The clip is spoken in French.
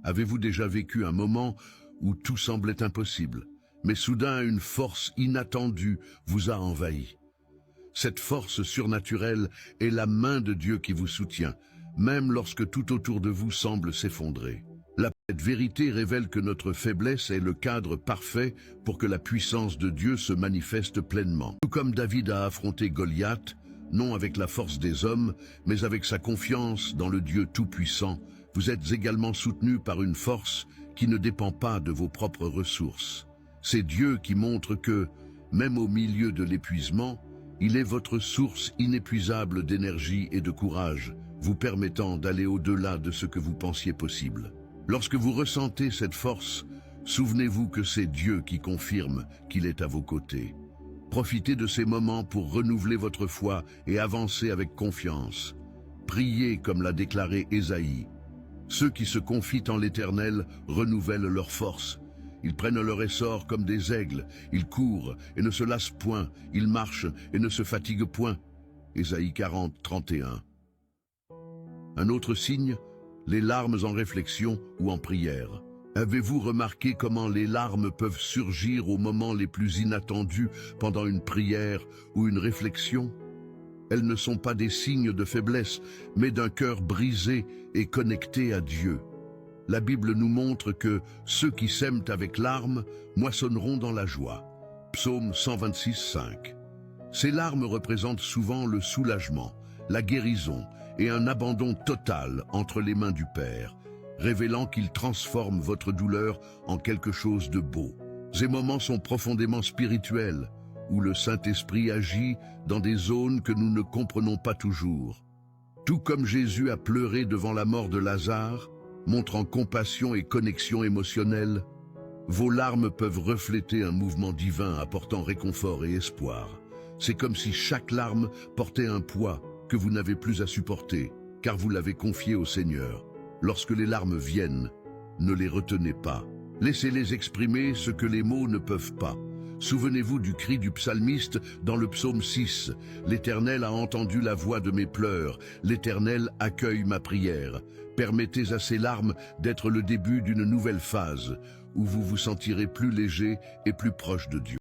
Avez-vous déjà vécu un moment où tout semblait impossible, mais soudain une force inattendue vous a envahi? Cette force surnaturelle est la main de Dieu qui vous soutient, même lorsque tout autour de vous semble s'effondrer. Cette vérité révèle que notre faiblesse est le cadre parfait pour que la puissance de Dieu se manifeste pleinement. Tout comme David a affronté Goliath, non avec la force des hommes, mais avec sa confiance dans le Dieu Tout-Puissant, vous êtes également soutenu par une force qui ne dépend pas de vos propres ressources. C'est Dieu qui montre que, même au milieu de l'épuisement, il est votre source inépuisable d'énergie et de courage, vous permettant d'aller au-delà de ce que vous pensiez possible. Lorsque vous ressentez cette force, souvenez-vous que c'est Dieu qui confirme qu'il est à vos côtés. Profitez de ces moments pour renouveler votre foi et avancer avec confiance. Priez comme l'a déclaré Ésaïe. Ceux qui se confient en l'Éternel renouvellent leur force. Ils prennent leur essor comme des aigles, ils courent et ne se lassent point, ils marchent et ne se fatiguent point. Ésaïe 40, 31. Un autre signe, les larmes en réflexion ou en prière. Avez-vous remarqué comment les larmes peuvent surgir aux moments les plus inattendus pendant une prière ou une réflexion? Elles ne sont pas des signes de faiblesse, mais d'un cœur brisé et connecté à Dieu. La Bible nous montre que ceux qui sèment avec larmes moissonneront dans la joie. Psaume 126, 5. Ces larmes représentent souvent le soulagement, la guérison et un abandon total entre les mains du Père, révélant qu'il transforme votre douleur en quelque chose de beau. Ces moments sont profondément spirituels, où le Saint-Esprit agit dans des zones que nous ne comprenons pas toujours. Tout comme Jésus a pleuré devant la mort de Lazare, montrant compassion et connexion émotionnelle, vos larmes peuvent refléter un mouvement divin apportant réconfort et espoir. C'est comme si chaque larme portait un poids que vous n'avez plus à supporter, car vous l'avez confié au Seigneur. Lorsque les larmes viennent, ne les retenez pas. Laissez-les exprimer ce que les mots ne peuvent pas. Souvenez-vous du cri du psalmiste dans le psaume 6. L'Éternel a entendu la voix de mes pleurs. L'Éternel accueille ma prière. Permettez à ces larmes d'être le début d'une nouvelle phase, où vous vous sentirez plus léger et plus proche de Dieu.